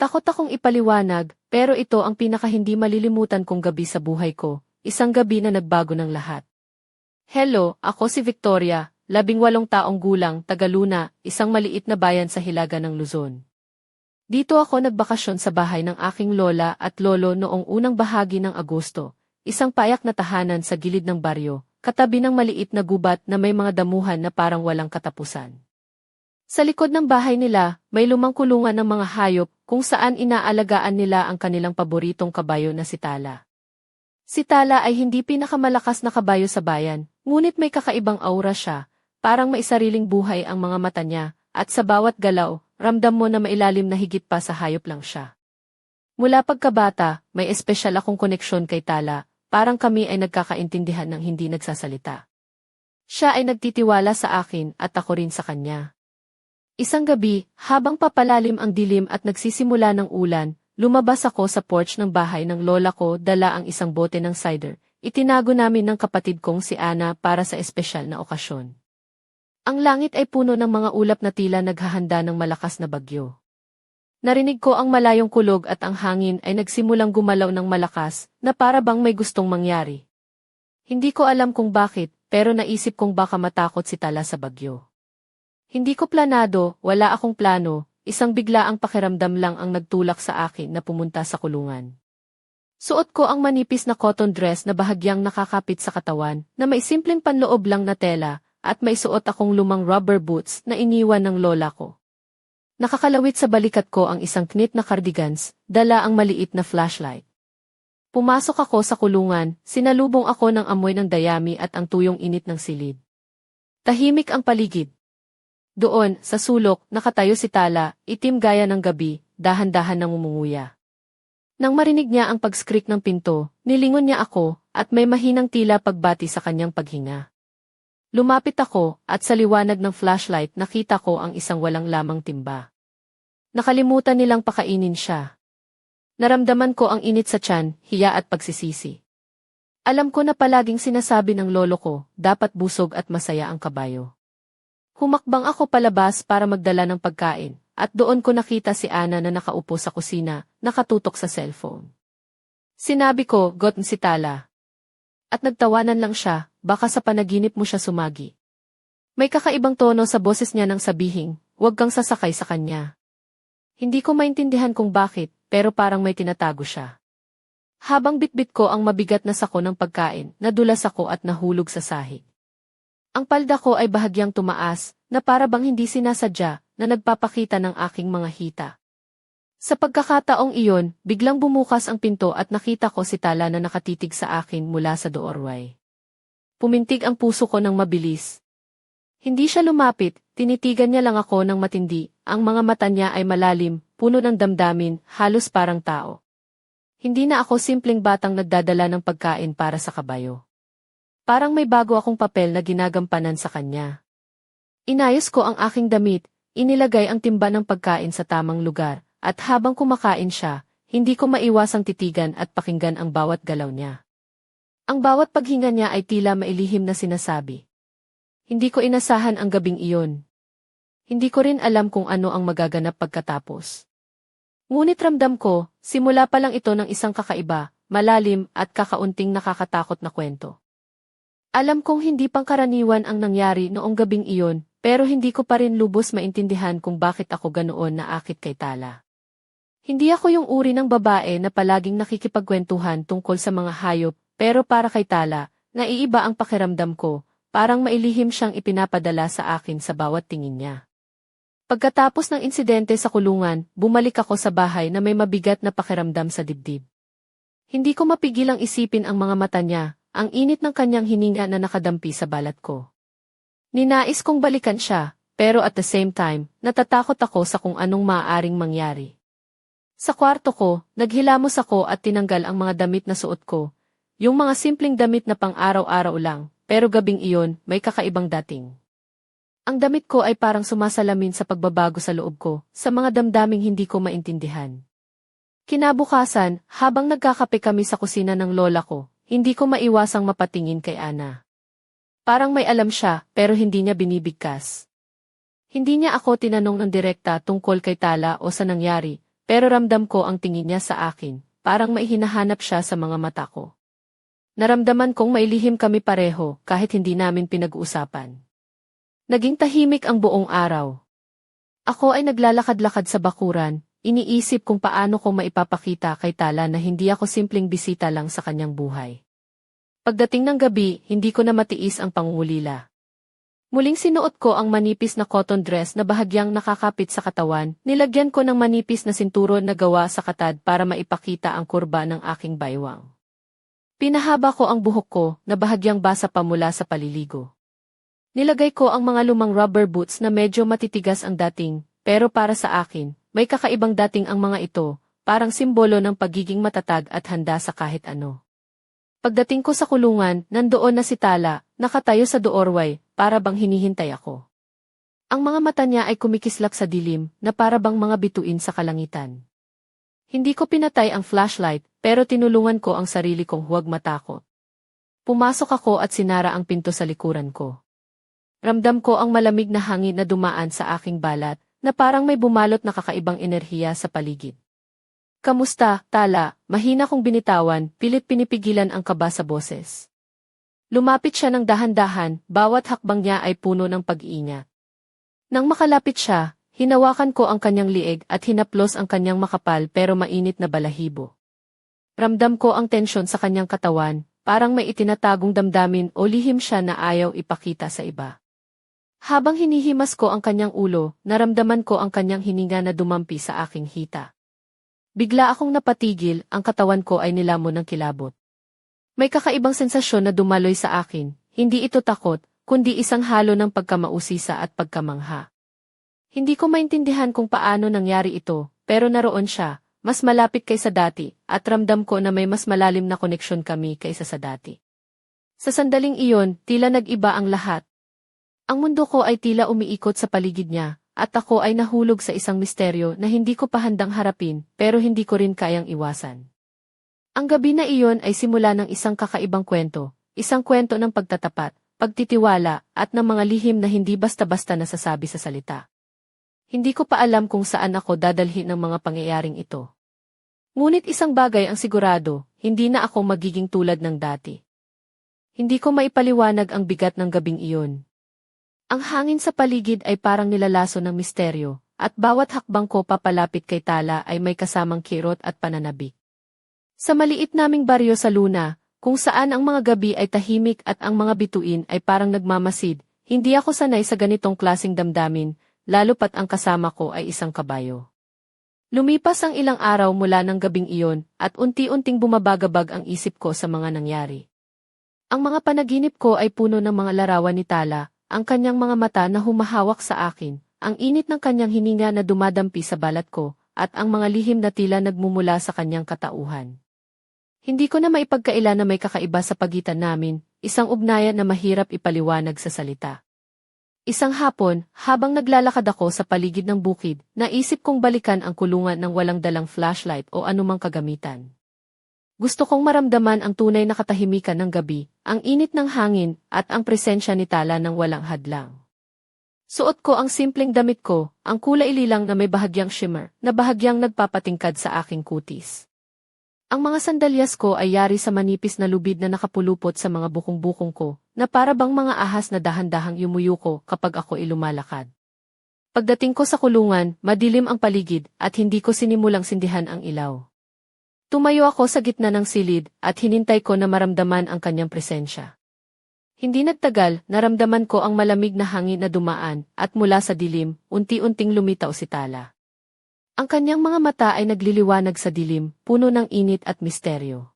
Takot akong ipaliwanag, pero ito ang pinaka hindi malilimutan kong gabi sa buhay ko, isang gabi na nagbago ng lahat. Hello, ako si Victoria, 18 taong gulang, taga Luna, isang maliit na bayan sa hilaga ng Luzon. Dito ako nagbakasyon sa bahay ng aking lola at lolo noong unang bahagi ng Agosto, isang payak na tahanan sa gilid ng baryo, katabi ng maliit na gubat na may mga damuhan na parang walang katapusan. Sa likod ng bahay nila, may lumang kulungan ng mga hayop kung saan inaalagaan nila ang kanilang paboritong kabayo na si Tala. Si Tala ay hindi pinakamalakas na kabayo sa bayan, ngunit may kakaibang aura siya, parang may sariling buhay ang mga mata niya, at sa bawat galaw, ramdam mo na mailalim na higit pa sa hayop lang siya. Mula pagkabata, may espesyal akong koneksyon kay Tala, parang kami ay nagkakaintindihan ng hindi nagsasalita. Siya ay nagtitiwala sa akin at ako rin sa kanya. Isang gabi, habang papalalim ang dilim at nagsisimula ng ulan, lumabas ako sa porch ng bahay ng lola ko, dala ang isang bote ng cider. Itinago namin ng kapatid kong si Ana para sa espesyal na okasyon. Ang langit ay puno ng mga ulap na tila naghahanda ng malakas na bagyo. Narinig ko ang malayong kulog at ang hangin ay nagsimulang gumalaw ng malakas na para bang may gustong mangyari. Hindi ko alam kung bakit, pero naisip kong baka matakot si Tala sa bagyo. Hindi ko planado, wala akong plano, isang biglaang pakiramdam lang ang nagtulak sa akin na pumunta sa kulungan. Suot ko ang manipis na cotton dress na bahagyang nakakapit sa katawan, na may simpleng panloob lang na tela, at may suot akong lumang rubber boots na iniwan ng lola ko. Nakakalawit sa balikat ko ang isang knit na cardigans, dala ang maliit na flashlight. Pumasok ako sa kulungan, sinalubong ako ng amoy ng dayami at ang tuyong init ng silid. Tahimik ang paligid. Doon, sa sulok, nakatayo si Tala, itim gaya ng gabi, dahan-dahan nang umunguya. Nang marinig niya ang pag-skrik ng pinto, nilingon niya ako, at may mahinang tila pagbati sa kanyang paghinga. Lumapit ako, at sa liwanag ng flashlight nakita ko ang isang walang lamang timba. Nakalimutan nilang pakainin siya. Naramdaman ko ang init sa tiyan, hiya at pagsisisi. Alam ko na palaging sinasabi ng lolo ko, dapat busog at masaya ang kabayo. Humakbang ako palabas para magdala ng pagkain, at doon ko nakita si Ana na nakaupo sa kusina, nakatutok sa cellphone. Sinabi ko, "Gotten si Tala." At nagtawanan lang siya, baka sa panaginip mo siya sumagi. May kakaibang tono sa boses niya nang sabihing, "Huwag kang sasakay sa kanya." Hindi ko maintindihan kung bakit, pero parang may tinatago siya. Habang bitbit ko ang mabigat na sako ng pagkain, nadulas ako at nahulog sa sahig. Ang palda ko ay bahagyang tumaas, na para bang hindi sinasadya, na nagpapakita ng aking mga hita. Sa pagkakataong iyon, biglang bumukas ang pinto at nakita ko si Tala na nakatitig sa akin mula sa doorway. Pumintig ang puso ko ng mabilis. Hindi siya lumapit, tinitigan niya lang ako ng matindi, ang mga mata niya ay malalim, puno ng damdamin, halos parang tao. Hindi na ako simpleng batang nagdadala ng pagkain para sa kabayo. Parang may bago akong papel na ginagampanan sa kanya. Inayos ko ang aking damit, inilagay ang timba ng pagkain sa tamang lugar, at habang kumakain siya, hindi ko maiwasang titigan at pakinggan ang bawat galaw niya. Ang bawat paghinga niya ay tila mailihim na sinasabi. Hindi ko inasahan ang gabing iyon. Hindi ko rin alam kung ano ang magaganap pagkatapos. Ngunit ramdam ko, simula pa lang ito ng isang kakaiba, malalim at kakaunting nakakatakot na kwento. Alam kong hindi pangkaraniwan ang nangyari noong gabing iyon, pero hindi ko pa rin lubos maintindihan kung bakit ako ganoon naakit kay Tala. Hindi ako yung uri ng babae na palaging nakikipagkwentuhan tungkol sa mga hayop, pero para kay Tala, naiiba ang pakiramdam ko, parang mailihim siyang ipinapadala sa akin sa bawat tingin niya. Pagkatapos ng insidente sa kulungan, bumalik ako sa bahay na may mabigat na pakiramdam sa dibdib. Hindi ko mapigilang isipin ang mga mata niya, ang init ng kanyang hininga na nakadampi sa balat ko. Ninais kong balikan siya, pero at the same time, natatakot ako sa kung anong maaaring mangyari. Sa kwarto ko, naghilamos ako at tinanggal ang mga damit na suot ko, yung mga simpleng damit na pang-araw-araw lang, pero gabing iyon, may kakaibang dating. Ang damit ko ay parang sumasalamin sa pagbabago sa loob ko, sa mga damdaming hindi ko maintindihan. Kinabukasan, habang nagkakape kami sa kusina ng lola ko, hindi ko maiwasang mapatingin kay Ana. Parang may alam siya, pero hindi niya binibigkas. Hindi niya ako tinanong ng direkta tungkol kay Tala o sa nangyari, pero ramdam ko ang tingin niya sa akin, parang may hinahanap siya sa mga mata ko. Naramdaman kong mailihim kami pareho kahit hindi namin pinag-uusapan. Naging tahimik ang buong araw. Ako ay naglalakad-lakad sa bakuran, iniisip kung paano ko maipapakita kay Tala na hindi ako simpleng bisita lang sa kanyang buhay. Pagdating ng gabi, hindi ko na matiis ang pangungulila. Muling sinuot ko ang manipis na cotton dress na bahagyang nakakapit sa katawan, nilagyan ko ng manipis na sinturon na gawa sa katad para maipakita ang kurba ng aking baywang. Pinahaba ko ang buhok ko na bahagyang basa pa mula sa paliligo. Nilagay ko ang mga lumang rubber boots na medyo matitigas ang dating, pero para sa akin, may kakaibang dating ang mga ito, parang simbolo ng pagiging matatag at handa sa kahit ano. Pagdating ko sa kulungan, nandoon na si Tala, nakatayo sa doorway, para bang hinihintay ako. Ang mga mata niya ay kumikislap sa dilim, na para bang mga bituin sa kalangitan. Hindi ko pinatay ang flashlight, pero tinulungan ko ang sarili kong huwag matakot. Pumasok ako at sinara ang pinto sa likuran ko. Ramdam ko ang malamig na hangin na dumaan sa aking balat, na parang may bumalot na kakaibang enerhiya sa paligid. Kamusta, Tala? Mahina kong binitawan, pilit pinipigilan ang kaba sa boses. Lumapit siya ng dahan-dahan, bawat hakbang niya ay puno ng pag-iingat. Nang makalapit siya, hinawakan ko ang kanyang lieg at hinaplos ang kanyang makapal pero mainit na balahibo. Ramdam ko ang tensyon sa kanyang katawan, parang may itinatagong damdamin o lihim siya na ayaw ipakita sa iba. Habang hinihimas ko ang kanyang ulo, naramdaman ko ang kanyang hininga na dumampi sa aking hita. Bigla akong napatigil, ang katawan ko ay nilamon ng kilabot. May kakaibang sensasyon na dumaloy sa akin, hindi ito takot, kundi isang halo ng pagkamausisa at pagkamangha. Hindi ko maintindihan kung paano nangyari ito, pero naroon siya, mas malapit kaysa dati, at ramdam ko na may mas malalim na koneksyon kami kaysa sa dati. Sa sandaling iyon, tila nag-iba ang lahat. Ang mundo ko ay tila umiikot sa paligid niya, at ako ay nahulog sa isang misteryo na hindi ko pa handang harapin, pero hindi ko rin kayang iwasan. Ang gabi na iyon ay simula ng isang kakaibang kwento, isang kwento ng pagtatapat, pagtitiwala, at ng mga lihim na hindi basta-basta nasasabi sa salita. Hindi ko pa alam kung saan ako dadalhin ng mga pangyayaring ito. Ngunit isang bagay ang sigurado, hindi na ako magiging tulad ng dati. Hindi ko maipaliwanag ang bigat ng gabing iyon. Ang hangin sa paligid ay parang nilalaso ng misteryo, at bawat hakbang ko papalapit kay Tala ay may kasamang kirot at pananabik. Sa maliit naming baryo sa Luna, kung saan ang mga gabi ay tahimik at ang mga bituin ay parang nagmamasid, hindi ako sanay sa ganitong klaseng damdamin, lalo pat ang kasama ko ay isang kabayo. Lumipas ang ilang araw mula ng gabing iyon, at unti-unting bumabagabag ang isip ko sa mga nangyari. Ang mga panaginip ko ay puno ng mga larawan ni Tala, ang kanyang mga mata na humahawak sa akin, ang init ng kanyang hininga na dumadampi sa balat ko, at ang mga lihim na tila nagmumula sa kanyang katauhan. Hindi ko na maipagkaila na may kakaiba sa pagitan namin, isang ugnayan na mahirap ipaliwanag sa salita. Isang hapon, habang naglalakad ako sa paligid ng bukid, naisip kong balikan ang kulungan ng walang dalang flashlight o anumang kagamitan. Gusto kong maramdaman ang tunay na katahimikan ng gabi, ang init ng hangin, at ang presensya ni Tala ng walang hadlang. Suot ko ang simpleng damit ko, ang kulay lilang na may bahagyang shimmer, na bahagyang nagpapatingkad sa aking kutis. Ang mga sandalyas ko ay yari sa manipis na lubid na nakapulupot sa mga bukong-bukong ko, na para bang mga ahas na dahan-dahang yumuyuko kapag ako ilumalakad. Pagdating ko sa kulungan, madilim ang paligid, at hindi ko sinimulang sindihan ang ilaw. Tumayo ako sa gitna ng silid, at hinintay ko na maramdaman ang kanyang presensya. Hindi nagtagal, naramdaman ko ang malamig na hangin na dumaan, at mula sa dilim, unti-unting lumitaw si Tala. Ang kanyang mga mata ay nagliliwanag sa dilim, puno ng init at misteryo.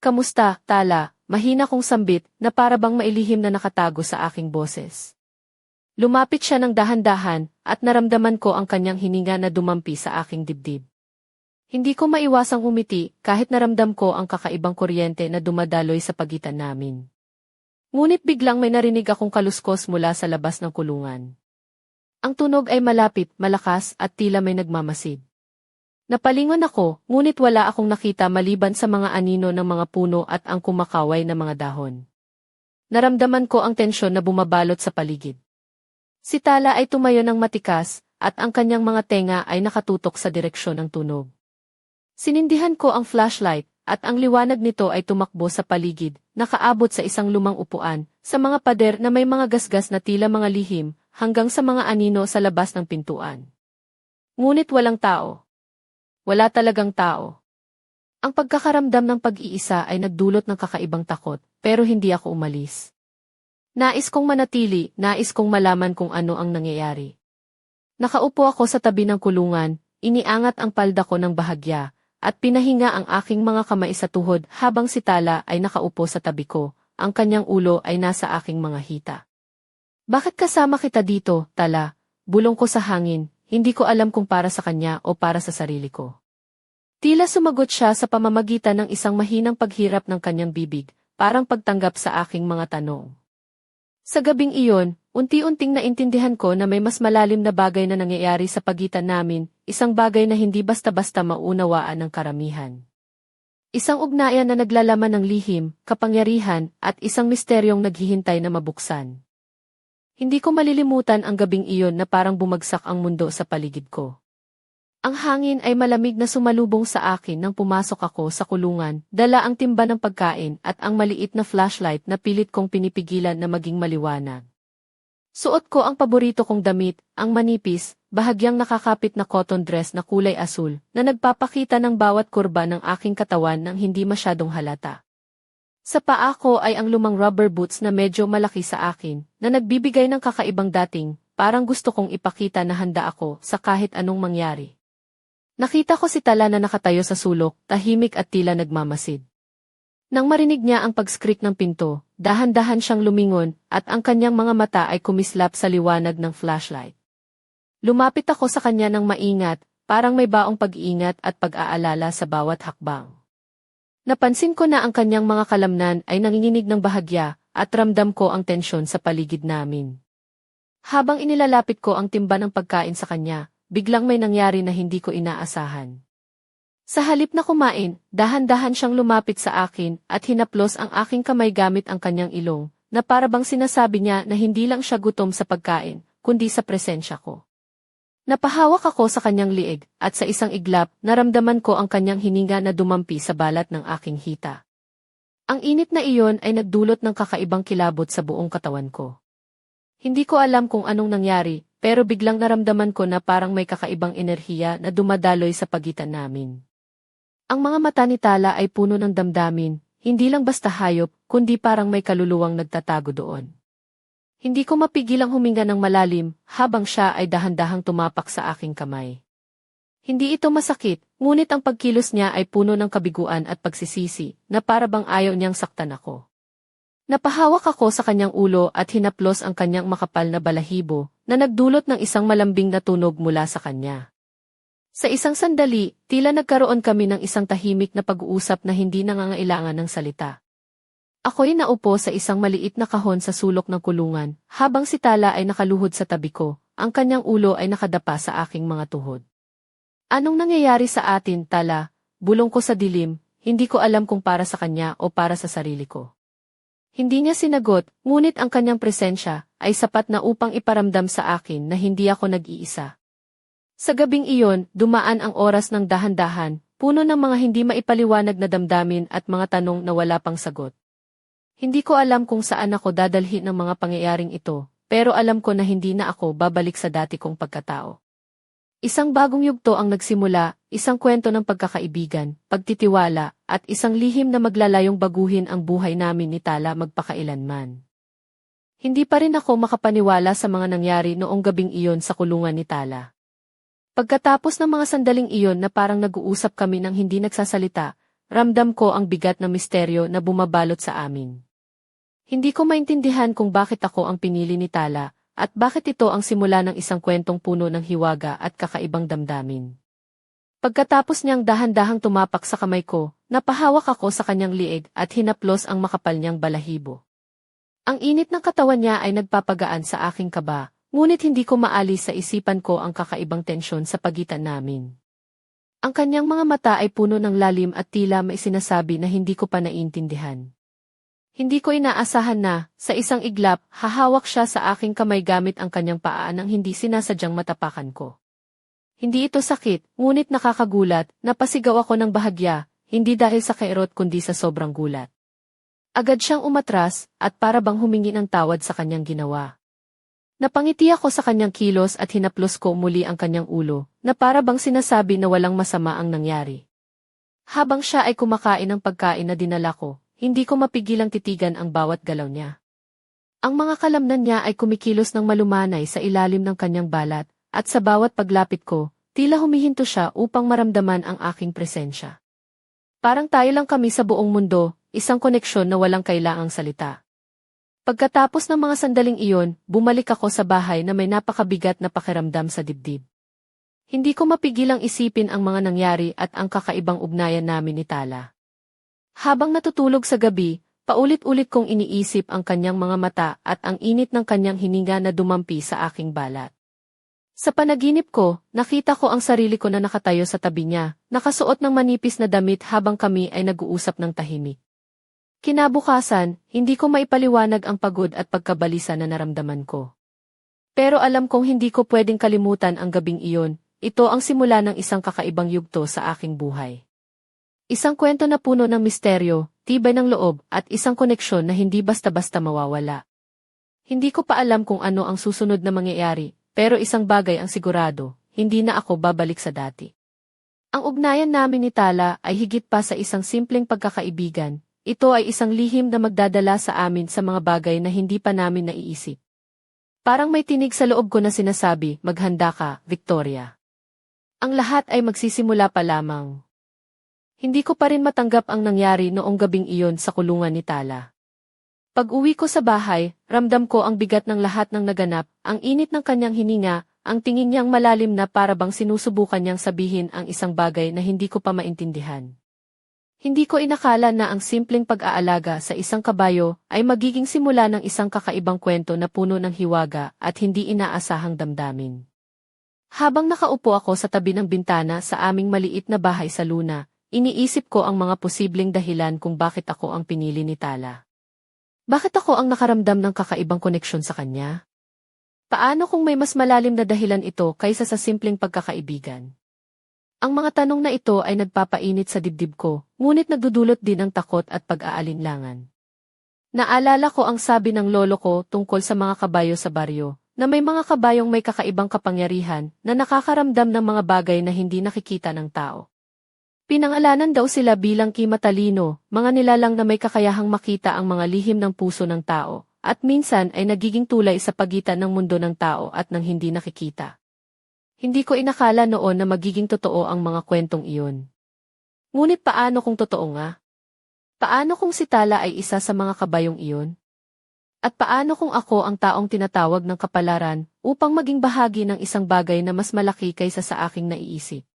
Kamusta, Tala? Mahina kong sambit, na para bang mailihim na nakatago sa aking boses. Lumapit siya ng dahan-dahan, at naramdaman ko ang kanyang hininga na dumampi sa aking dibdib. Hindi ko maiwasang umiti kahit naramdam ko ang kakaibang kuryente na dumadaloy sa pagitan namin. Ngunit biglang may narinig akong kaluskos mula sa labas ng kulungan. Ang tunog ay malapit, malakas at tila may nagmamasid. Napalingon ako, ngunit wala akong nakita maliban sa mga anino ng mga puno at ang kumakaway na mga dahon. Naramdaman ko ang tensyon na bumabalot sa paligid. Si Tala ay tumayo ng matikas, at ang kanyang mga tenga ay nakatutok sa direksyon ng tunog. Sinindihan ko ang flashlight, at ang liwanag nito ay tumakbo sa paligid, nakaabot sa isang lumang upuan, sa mga pader na may mga gasgas na tila mga lihim, hanggang sa mga anino sa labas ng pintuan. Ngunit walang tao. Wala talagang tao. Ang pagkakaramdam ng pag-iisa ay nagdulot ng kakaibang takot, pero hindi ako umalis. Nais kong manatili, nais kong malaman kung ano ang nangyayari. Nakaupo ako sa tabi ng kulungan, iniangat ang palda ko ng bahagya, at pinahinga ang aking mga kamay sa tuhod habang si Tala ay nakaupo sa tabi ko, ang kanyang ulo ay nasa aking mga hita. Bakit kasama kita dito, Tala? Bulong ko sa hangin, hindi ko alam kung para sa kanya o para sa sarili ko. Tila sumagot siya sa pamamagitan ng isang mahinang paghirap ng kanyang bibig, parang pagtanggap sa aking mga tanong. Sa gabing iyon, unti-unting naintindihan ko na may mas malalim na bagay na nangyayari sa pagitan namin, isang bagay na hindi basta-basta maunawaan ng karamihan. Isang ugnayan na naglalaman ng lihim, kapangyarihan, at isang misteryong naghihintay na mabuksan. Hindi ko malilimutan ang gabing iyon na parang bumagsak ang mundo sa paligid ko. Ang hangin ay malamig na sumalubong sa akin nang pumasok ako sa kulungan, dala ang timba ng pagkain at ang maliit na flashlight na pilit kong pinipigilan na maging maliwanag. Suot ko ang paborito kong damit, ang manipis, bahagyang nakakapit na cotton dress na kulay asul, na nagpapakita ng bawat kurba ng aking katawan nang hindi masyadong halata. Sa paa ko ay ang lumang rubber boots na medyo malaki sa akin, na nagbibigay ng kakaibang dating, parang gusto kong ipakita na handa ako sa kahit anong mangyari. Nakita ko si Tala na nakatayo sa sulok, tahimik at tila nagmamasid. Nang marinig niya ang pag-skrik ng pinto, dahan-dahan siyang lumingon, at ang kanyang mga mata ay kumislap sa liwanag ng flashlight. Lumapit ako sa kanya ng maingat, parang may baong pag-iingat at pag-aalala sa bawat hakbang. Napansin ko na ang kanyang mga kalamnan ay nanginginig ng bahagya, at ramdam ko ang tensyon sa paligid namin. Habang inilalapit ko ang timba ng pagkain sa kanya, biglang may nangyari na hindi ko inaasahan. Sa halip na kumain, dahan-dahan siyang lumapit sa akin at hinaplos ang aking kamay gamit ang kanyang ilong, na parabang sinasabi niya na hindi lang siya gutom sa pagkain, kundi sa presensya ko. Napahawak ako sa kanyang liig, at sa isang iglap, naramdaman ko ang kanyang hininga na dumampi sa balat ng aking hita. Ang init na iyon ay nagdulot ng kakaibang kilabot sa buong katawan ko. Hindi ko alam kung anong nangyari, pero biglang naramdaman ko na parang may kakaibang enerhiya na dumadaloy sa pagitan namin. Ang mga mata ni Tala ay puno ng damdamin, hindi lang basta hayop, kundi parang may kaluluwang nagtatago doon. Hindi ko mapigilang huminga ng malalim, habang siya ay dahan-dahang tumapak sa aking kamay. Hindi ito masakit, ngunit ang pagkilos niya ay puno ng kabiguan at pagsisisi, na parabang ayaw niyang saktan ako. Napahawak ako sa kanyang ulo at hinaplos ang kanyang makapal na balahibo, na nagdulot ng isang malambing na tunog mula sa kanya. Sa isang sandali, tila nagkaroon kami ng isang tahimik na pag-uusap na hindi nangangailangan ng salita. Ako'y naupo sa isang maliit na kahon sa sulok ng kulungan, habang si Tala ay nakaluhod sa tabi ko, ang kanyang ulo ay nakadapa sa aking mga tuhod. Anong nangyayari sa atin, Tala? Bulong ko sa dilim, hindi ko alam kung para sa kanya o para sa sarili ko. Hindi niya sinagot, ngunit ang kanyang presensya ay sapat na upang iparamdam sa akin na hindi ako nag-iisa. Sa gabing iyon, dumaan ang oras ng dahan-dahan, puno ng mga hindi maipaliwanag na damdamin at mga tanong na wala pang sagot. Hindi ko alam kung saan ako dadalhin ng mga pangyayaring ito, pero alam ko na hindi na ako babalik sa dati kong pagkatao. Isang bagong yugto ang nagsimula, isang kwento ng pagkakaibigan, pagtitiwala, at isang lihim na maglalayong baguhin ang buhay namin ni Tala magpakailanman. Hindi pa rin ako makapaniwala sa mga nangyari noong gabing iyon sa kulungan ni Tala. Pagkatapos ng mga sandaling iyon na parang nag-uusap kami ng hindi nagsasalita, ramdam ko ang bigat na misteryo na bumabalot sa amin. Hindi ko maintindihan kung bakit ako ang pinili ni Tala, at bakit ito ang simula ng isang kwentong puno ng hiwaga at kakaibang damdamin. Pagkatapos niyang dahan-dahang tumapak sa kamay ko, napahawak ako sa kanyang liig at hinaplos ang makapal niyang balahibo. Ang init ng katawan niya ay nagpapagaan sa aking kaba, ngunit hindi ko maalis sa isipan ko ang kakaibang tensyon sa pagitan namin. Ang kanyang mga mata ay puno ng lalim at tila may sinasabi na hindi ko pa naiintindihan. Hindi ko inaasahan na, sa isang iglap, hahawak siya sa aking kamay gamit ang kanyang paa nang hindi sinasadyang matapakan ko. Hindi ito sakit, ngunit nakakagulat, napasigaw ako ng bahagya, hindi dahil sa kairot kundi sa sobrang gulat. Agad siyang umatras, at para bang humingi ng tawad sa kanyang ginawa. Napangiti ako sa kanyang kilos at hinaplos ko muli ang kanyang ulo, na para bang sinasabi na walang masama ang nangyari. Habang siya ay kumakain ng pagkain na dinala ko, hindi ko mapigilang titigan ang bawat galaw niya. Ang mga kalamnan niya ay kumikilos ng malumanay sa ilalim ng kanyang balat, at sa bawat paglapit ko, tila humihinto siya upang maramdaman ang aking presensya. Parang tayo lang kami sa buong mundo, isang koneksyon na walang kailangang salita. Pagkatapos ng mga sandaling iyon, bumalik ako sa bahay na may napakabigat na pakiramdam sa dibdib. Hindi ko mapigilang isipin ang mga nangyari at ang kakaibang ugnayan namin ni Tala. Habang natutulog sa gabi, paulit-ulit kong iniisip ang kanyang mga mata at ang init ng kanyang hininga na dumampi sa aking balat. Sa panaginip ko, nakita ko ang sarili ko na nakatayo sa tabi niya, nakasuot ng manipis na damit habang kami ay nag-uusap ng tahimik. Kinabukasan, hindi ko maipaliwanag ang pagod at pagkabalisa na naramdaman ko. Pero alam kong hindi ko pwedeng kalimutan ang gabing iyon, ito ang simula ng isang kakaibang yugto sa aking buhay. Isang kwento na puno ng misteryo, tibay ng loob, at isang koneksyon na hindi basta-basta mawawala. Hindi ko pa alam kung ano ang susunod na mangyayari, pero isang bagay ang sigurado, hindi na ako babalik sa dati. Ang ugnayan namin ni Tala ay higit pa sa isang simpleng pagkakaibigan, ito ay isang lihim na magdadala sa amin sa mga bagay na hindi pa namin naiisip. Parang may tinig sa loob ko na sinasabi, maghanda ka, Victoria. Ang lahat ay magsisimula pa lamang. Hindi ko pa rin matanggap ang nangyari noong gabing iyon sa kulungan ni Tala. Pag-uwi ko sa bahay, ramdam ko ang bigat ng lahat ng naganap, ang init ng kanyang hininga, ang tingin niyang malalim na para bang sinusubukan niyang sabihin ang isang bagay na hindi ko pa maintindihan. Hindi ko inakala na ang simpleng pag-aalaga sa isang kabayo ay magiging simula ng isang kakaibang kwento na puno ng hiwaga at hindi inaasahang damdamin. Habang nakaupo ako sa tabi ng bintana sa aming maliit na bahay sa Luna, iniisip ko ang mga posibleng dahilan kung bakit ako ang pinili ni Tala. Bakit ako ang nakaramdam ng kakaibang koneksyon sa kanya? Paano kung may mas malalim na dahilan ito kaysa sa simpleng pagkakaibigan? Ang mga tanong na ito ay nagpapainit sa dibdib ko, ngunit nagdudulot din ng takot at pag-aalinlangan. Naalala ko ang sabi ng lolo ko tungkol sa mga kabayo sa baryo, na may mga kabayong may kakaibang kapangyarihan na nakakaramdam ng mga bagay na hindi nakikita ng tao. Pinangalanan daw sila bilang kimatalino, mga nilalang na may kakayahang makita ang mga lihim ng puso ng tao, at minsan ay nagiging tulay sa pagitan ng mundo ng tao at ng hindi nakikita. Hindi ko inakala noon na magiging totoo ang mga kwentong iyon. Ngunit paano kung totoo nga? Paano kung si Tala ay isa sa mga kabayong iyon? At paano kung ako ang taong tinatawag ng kapalaran upang maging bahagi ng isang bagay na mas malaki kaysa sa aking naiisip?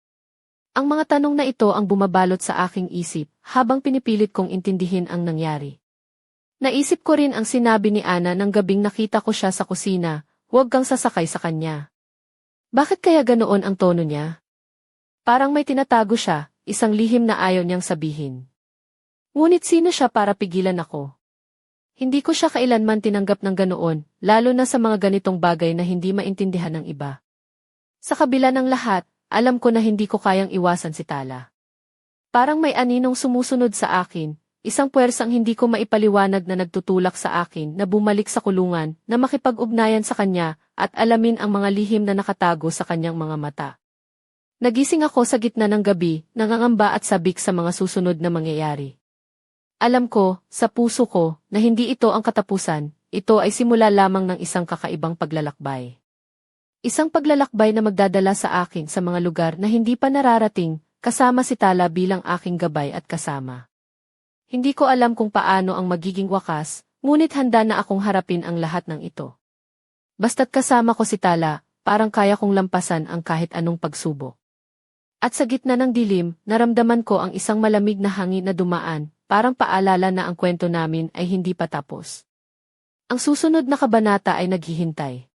Ang mga tanong na ito ang bumabalot sa aking isip habang pinipilit kong intindihin ang nangyari. Naisip ko rin ang sinabi ni Ana nang gabing nakita ko siya sa kusina, huwag kang sasakay sa kanya. Bakit kaya ganoon ang tono niya? Parang may tinatago siya, isang lihim na ayaw niyang sabihin. Ngunit sino siya para pigilan ako? Hindi ko siya kailanman tinanggap ng ganoon, lalo na sa mga ganitong bagay na hindi maintindihan ng iba. Sa kabila ng lahat, alam ko na hindi ko kayang iwasan si Tala. Parang may aninong sumusunod sa akin, isang puwersang hindi ko maipaliwanag na nagtutulak sa akin na bumalik sa kulungan, na makipag-ugnayan sa kanya, at alamin ang mga lihim na nakatago sa kanyang mga mata. Nagising ako sa gitna ng gabi, nangangamba at sabik sa mga susunod na mangyayari. Alam ko, sa puso ko, na hindi ito ang katapusan, ito ay simula lamang ng isang kakaibang paglalakbay. Isang paglalakbay na magdadala sa akin sa mga lugar na hindi pa nararating, kasama si Tala bilang aking gabay at kasama. Hindi ko alam kung paano ang magiging wakas, ngunit handa na akong harapin ang lahat ng ito. Basta't kasama ko si Tala, parang kaya kong lampasan ang kahit anong pagsubok. At sa gitna ng dilim, naramdaman ko ang isang malamig na hangin na dumaan, parang paalala na ang kwento namin ay hindi pa tapos. Ang susunod na kabanata ay naghihintay.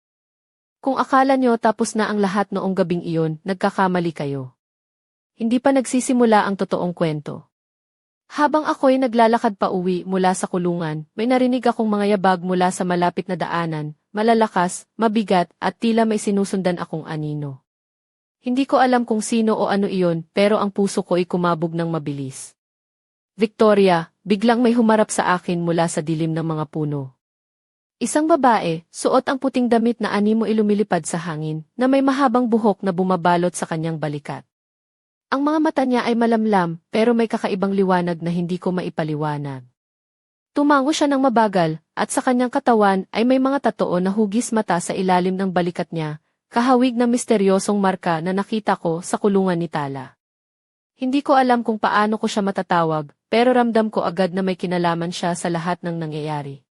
Kung akala nyo tapos na ang lahat noong gabing iyon, nagkakamali kayo. Hindi pa nagsisimula ang totoong kwento. Habang ako'y naglalakad pa uwi mula sa kulungan, may narinig akong mga yabag mula sa malapit na daanan, malalakas, mabigat, at tila may sinusundan akong anino. Hindi ko alam kung sino o ano iyon, pero ang puso ko'y kumabog ng mabilis. Victoria, biglang may humarap sa akin mula sa dilim ng mga puno. Isang babae, suot ang puting damit na animo ilumilipad sa hangin, na may mahabang buhok na bumabalot sa kanyang balikat. Ang mga mata niya ay malamlam, pero may kakaibang liwanag na hindi ko maipaliwanag. Tumango siya ng mabagal, at sa kanyang katawan ay may mga tatoo na hugis mata sa ilalim ng balikat niya, kahawig na misteryosong marka na nakita ko sa kulungan ni Tala. Hindi ko alam kung paano ko siya matatawag, pero ramdam ko agad na may kinalaman siya sa lahat ng nangyayari.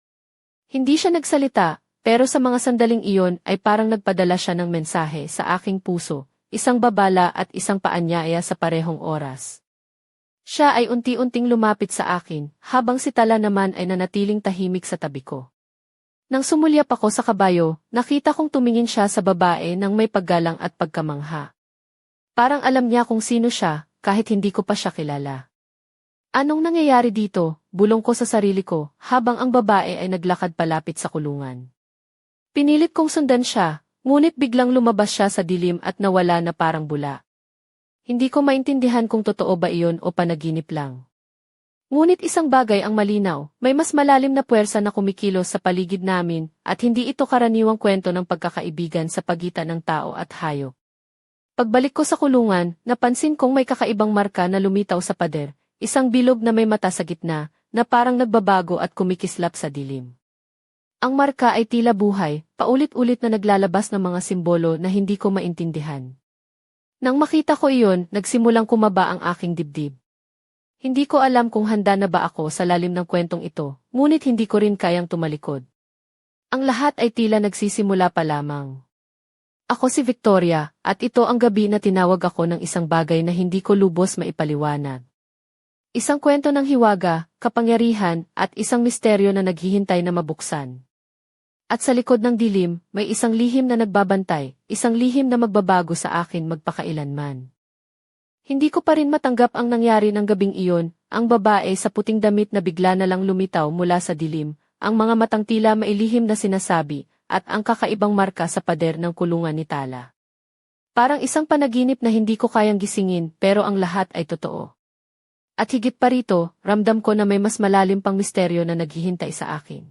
Hindi siya nagsalita, pero sa mga sandaling iyon ay parang nagpadala siya ng mensahe sa aking puso, isang babala at isang paanyaya sa parehong oras. Siya ay unti-unting lumapit sa akin, habang si Tala naman ay nanatiling tahimik sa tabi ko. Nang sumulyap ako sa kabayo, nakita kong tumingin siya sa babae ng may paggalang at pagkamangha. Parang alam niya kung sino siya, kahit hindi ko pa siya kilala. Anong nangyayari dito? Bulong ko sa sarili ko, habang ang babae ay naglakad palapit sa kulungan. Pinilit kong sundan siya, ngunit biglang lumabas siya sa dilim at nawala na parang bula. Hindi ko maintindihan kung totoo ba iyon o panaginip lang. Ngunit isang bagay ang malinaw, may mas malalim na puwersa na kumikilos sa paligid namin, at hindi ito karaniwang kwento ng pagkakaibigan sa pagitan ng tao at hayop. Pagbalik ko sa kulungan, napansin kong may kakaibang marka na lumitaw sa pader, isang bilog na may mata sa gitna, na parang nagbabago at kumikislap sa dilim. Ang marka ay tila buhay, paulit-ulit na naglalabas ng mga simbolo na hindi ko maintindihan. Nang makita ko iyon, nagsimulang kumaba ang aking dibdib. Hindi ko alam kung handa na ba ako sa lalim ng kwentong ito, ngunit hindi ko rin kayang tumalikod. Ang lahat ay tila nagsisimula pa lamang. Ako si Victoria, at ito ang gabi na tinawag ako ng isang bagay na hindi ko lubos maipaliwanag. Isang kwento ng hiwaga, kapangyarihan, at isang misteryo na naghihintay na mabuksan. At sa likod ng dilim, may isang lihim na nagbabantay, isang lihim na magbabago sa akin magpakailanman. Hindi ko pa rin matanggap ang nangyari ng gabing iyon, ang babae sa puting damit na bigla na lang lumitaw mula sa dilim, ang mga matang tila mailihim na sinasabi, at ang kakaibang marka sa pader ng kulungan ni Tala. Parang isang panaginip na hindi ko kayang gisingin, pero ang lahat ay totoo. At higit pa rito, ramdam ko na may mas malalim pang misteryo na naghihintay sa akin.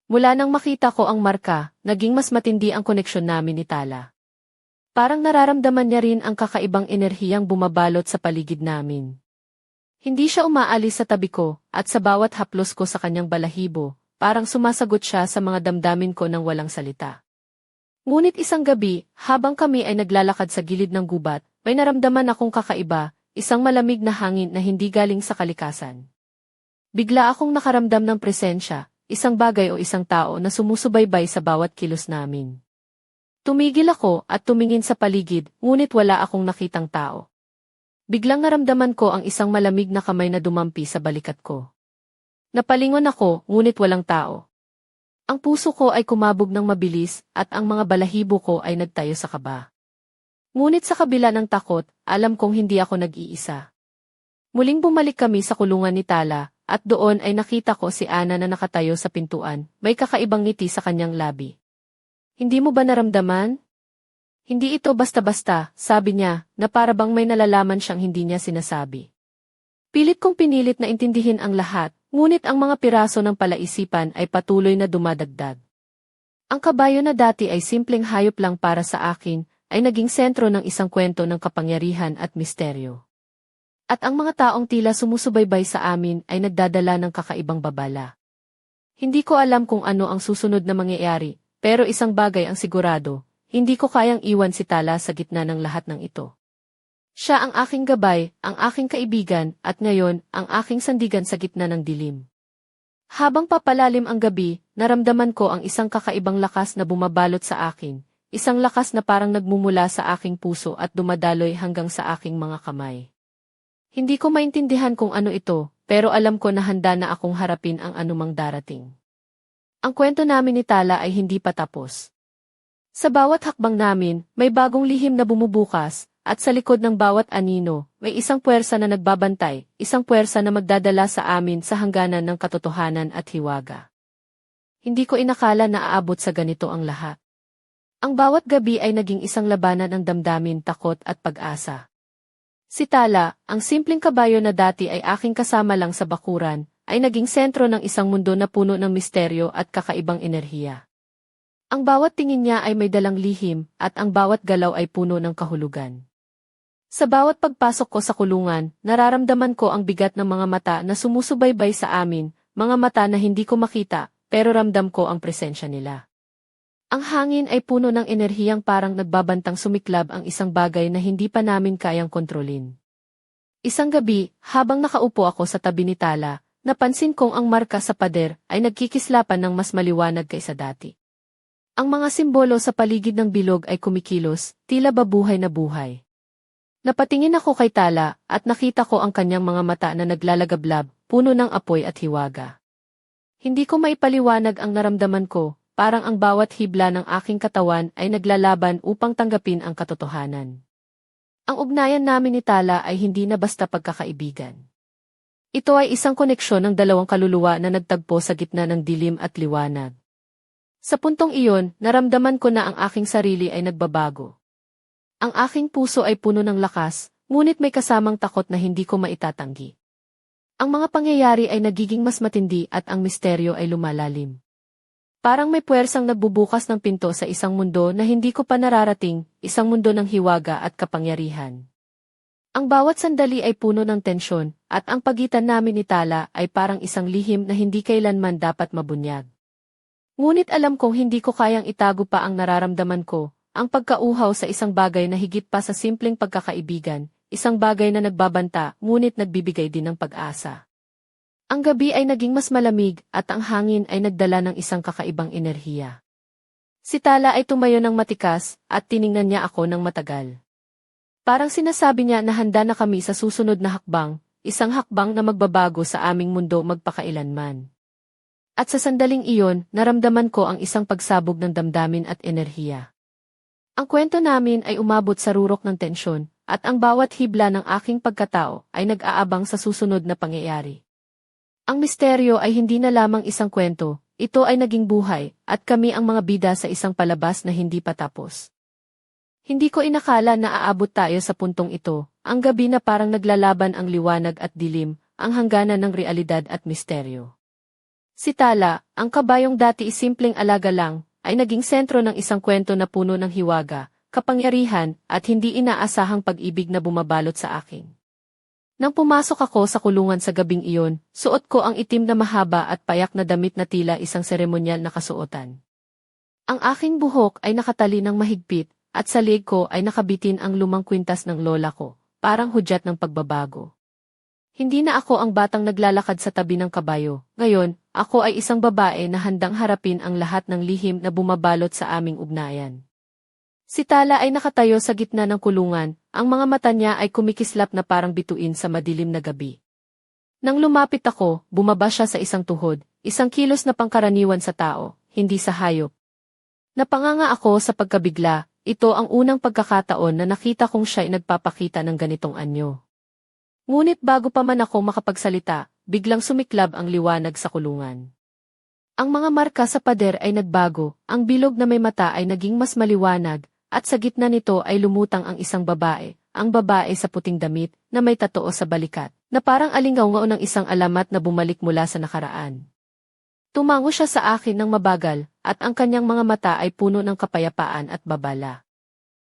Mula nang makita ko ang marka, naging mas matindi ang koneksyon namin ni Tala. Parang nararamdaman niya rin ang kakaibang enerhiyang bumabalot sa paligid namin. Hindi siya umaalis sa tabi ko, at sa bawat haplos ko sa kanyang balahibo, parang sumasagot siya sa mga damdamin ko ng walang salita. Ngunit isang gabi, habang kami ay naglalakad sa gilid ng gubat, may naramdaman akong kakaiba, isang malamig na hangin na hindi galing sa kalikasan. Bigla akong nakaramdam ng presensya, isang bagay o isang tao na sumusubaybay sa bawat kilos namin. Tumigil ako at tumingin sa paligid, ngunit wala akong nakitang tao. Biglang naramdaman ko ang isang malamig na kamay na dumampi sa balikat ko. Napalingon ako, ngunit walang tao. Ang puso ko ay kumabog ng mabilis, at ang mga balahibo ko ay nagtayo sa kaba. Ngunit sa kabila ng takot, alam kong hindi ako nag-iisa. Muling bumalik kami sa kulungan ni Tala, at doon ay nakita ko si Ana na nakatayo sa pintuan, may kakaibang ngiti sa kanyang labi. Hindi mo ba naramdaman? Hindi ito basta-basta, sabi niya, na para bang may nalalaman siyang hindi niya sinasabi. Pilit kong pinilit na intindihin ang lahat, ngunit ang mga piraso ng palaisipan ay patuloy na dumadagdag. Ang kabayo na dati ay simpleng hayop lang para sa akin, ay naging sentro ng isang kwento ng kapangyarihan at misteryo. At ang mga taong tila sumusubaybay sa amin ay nagdadala ng kakaibang babala. Hindi ko alam kung ano ang susunod na mangyayari, pero isang bagay ang sigurado, hindi ko kayang iwan si Tala sa gitna ng lahat ng ito. Siya ang aking gabay, ang aking kaibigan, at ngayon, ang aking sandigan sa gitna ng dilim. Habang papalalim ang gabi, naramdaman ko ang isang kakaibang lakas na bumabalot sa akin, isang lakas na parang nagmumula sa aking puso at dumadaloy hanggang sa aking mga kamay. Hindi ko maintindihan kung ano ito, pero alam ko na handa na akong harapin ang anumang darating. Ang kwento namin ni Tala ay hindi pa tapos. Sa bawat hakbang namin, may bagong lihim na bumubukas, at sa likod ng bawat anino, may isang puwersa na nagbabantay, isang puwersa na magdadala sa amin sa hangganan ng katotohanan at hiwaga. Hindi ko inakala na aabot sa ganito ang lahat. Ang bawat gabi ay naging isang labanan ng damdamin, takot at pag-asa. Si Tala, ang simpleng kabayo na dati ay aking kasama lang sa bakuran, ay naging sentro ng isang mundo na puno ng misteryo at kakaibang enerhiya. Ang bawat tingin niya ay may dalang lihim, at ang bawat galaw ay puno ng kahulugan. Sa bawat pagpasok ko sa kulungan, nararamdaman ko ang bigat ng mga mata na sumusubaybay sa amin, mga mata na hindi ko makita, pero ramdam ko ang presensya nila. Ang hangin ay puno ng enerhiyang parang nagbabantang sumiklab ang isang bagay na hindi pa namin kayang kontrolin. Isang gabi, habang nakaupo ako sa tabi ni Tala, napansin kong ang marka sa pader ay nagkikislapan ng mas maliwanag kaysa dati. Ang mga simbolo sa paligid ng bilog ay kumikilos, tila babuhay na buhay. Napatingin ako kay Tala at nakita ko ang kanyang mga mata na naglalagablab, puno ng apoy at hiwaga. Hindi ko maipaliwanag ang naramdaman ko, parang ang bawat hibla ng aking katawan ay naglalaban upang tanggapin ang katotohanan. Ang ugnayan namin ni Tala ay hindi na basta pagkakaibigan. Ito ay isang koneksyon ng dalawang kaluluwa na nagtagpo sa gitna ng dilim at liwanag. Sa puntong iyon, naramdaman ko na ang aking sarili ay nagbabago. Ang aking puso ay puno ng lakas, ngunit may kasamang takot na hindi ko maitatanggi. Ang mga pangyayari ay nagiging mas matindi at ang misteryo ay lumalalim. Parang may puwersang nagbubukas ng pinto sa isang mundo na hindi ko pa nararating, isang mundo ng hiwaga at kapangyarihan. Ang bawat sandali ay puno ng tensyon, at ang pagitan namin ni Tala ay parang isang lihim na hindi kailanman dapat mabunyag. Ngunit alam kong hindi ko kayang itago pa ang nararamdaman ko, ang pagkauhaw sa isang bagay na higit pa sa simpleng pagkakaibigan, isang bagay na nagbabanta ngunit nagbibigay din ng pag-asa. Ang gabi ay naging mas malamig at ang hangin ay nagdala ng isang kakaibang enerhiya. Si Tala ay tumayo ng matikas at tiningnan niya ako ng matagal. Parang sinasabi niya na handa na kami sa susunod na hakbang, isang hakbang na magbabago sa aming mundo magpakailanman. At sa sandaling iyon, naramdaman ko ang isang pagsabog ng damdamin at enerhiya. Ang kwento namin ay umabot sa rurok ng tensyon, at ang bawat hibla ng aking pagkatao ay nag-aabang sa susunod na pangyayari. Ang misteryo ay hindi na lamang isang kwento, ito ay naging buhay, at kami ang mga bida sa isang palabas na hindi pa tapos. Hindi ko inakala na aabot tayo sa puntong ito, ang gabi na parang naglalaban ang liwanag at dilim, ang hangganan ng realidad at misteryo. Si Tala, ang kabayong dati simpleng alaga lang, ay naging sentro ng isang kwento na puno ng hiwaga, kapangyarihan, at hindi inaasahang pag-ibig na bumabalot sa akin. Nang pumasok ako sa kulungan sa gabing iyon, suot ko ang itim na mahaba at payak na damit na tila isang seremonyal na kasuotan. Ang aking buhok ay nakatali ng mahigpit, at sa leg ko ay nakabitin ang lumang kwintas ng lola ko, parang hudyat ng pagbabago. Hindi na ako ang batang naglalakad sa tabi ng kabayo, ngayon, ako ay isang babae na handang harapin ang lahat ng lihim na bumabalot sa aming ugnayan. Si Tala ay nakatayo sa gitna ng kulungan, ang mga mata niya ay kumikislap na parang bituin sa madilim na gabi. Nang lumapit ako, bumaba siya sa isang tuhod, isang kilos na pangkaraniwan sa tao, hindi sa hayop. Napanganga ako sa pagkabigla, ito ang unang pagkakataon na nakita kong siya ay nagpapakita ng ganitong anyo. Ngunit bago pa man ako makapagsalita, biglang sumiklab ang liwanag sa kulungan. Ang mga marka sa pader ay nagbago, ang bilog na may mata ay naging mas maliwanag, at sa gitna nito ay lumutang ang isang babae, ang babae sa puting damit, na may tatoo sa balikat, na parang alingaw-ngaw ng isang alamat na bumalik mula sa nakaraan. Tumango siya sa akin ng mabagal, at ang kanyang mga mata ay puno ng kapayapaan at babala.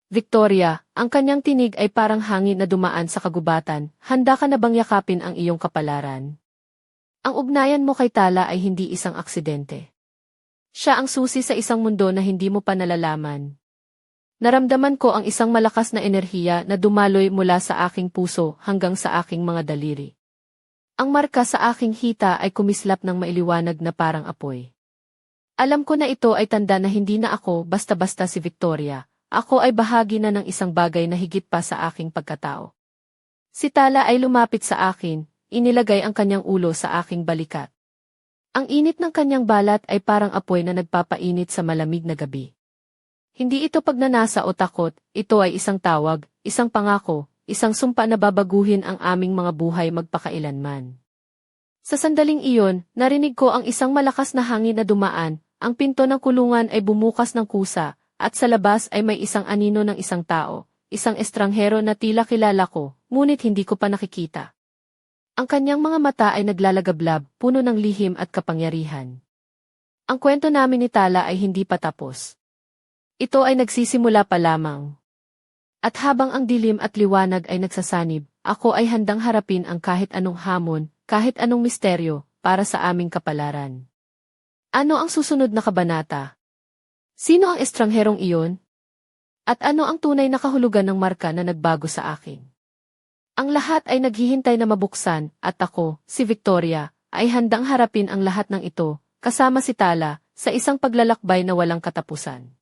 Victoria, ang kanyang tinig ay parang hangin na dumaan sa kagubatan, handa ka na bang yakapin ang iyong kapalaran? Ang ugnayan mo kay Tala ay hindi isang aksidente. Siya ang susi sa isang mundo na hindi mo pa nalalaman. Naramdaman ko ang isang malakas na enerhiya na dumaloy mula sa aking puso hanggang sa aking mga daliri. Ang marka sa aking hita ay kumislap ng mailiwanag na parang apoy. Alam ko na ito ay tanda na hindi na ako basta-basta si Victoria. Ako ay bahagi na ng isang bagay na higit pa sa aking pagkatao. Si Tala ay lumapit sa akin, inilagay ang kanyang ulo sa aking balikat. Ang init ng kanyang balat ay parang apoy na nagpapainit sa malamig na gabi. Hindi ito pagnanasa o takot, ito ay isang tawag, isang pangako, isang sumpa na babaguhin ang aming mga buhay magpakailanman. Sa sandaling iyon, narinig ko ang isang malakas na hangin na dumaan, ang pinto ng kulungan ay bumukas ng kusa, at sa labas ay may isang anino ng isang tao, isang estranghero na tila kilala ko, ngunit hindi ko pa nakikita. Ang kanyang mga mata ay naglalagablab, puno ng lihim at kapangyarihan. Ang kwento namin ni Tala ay hindi pa tapos. Ito ay nagsisimula pa lamang. At habang ang dilim at liwanag ay nagsasanib, ako ay handang harapin ang kahit anong hamon, kahit anong misteryo, para sa aming kapalaran. Ano ang susunod na kabanata? Sino ang estrangherong iyon? At ano ang tunay na kahulugan ng marka na nagbago sa akin? Ang lahat ay naghihintay na mabuksan, at ako, si Victoria, ay handang harapin ang lahat ng ito, kasama si Tala, sa isang paglalakbay na walang katapusan.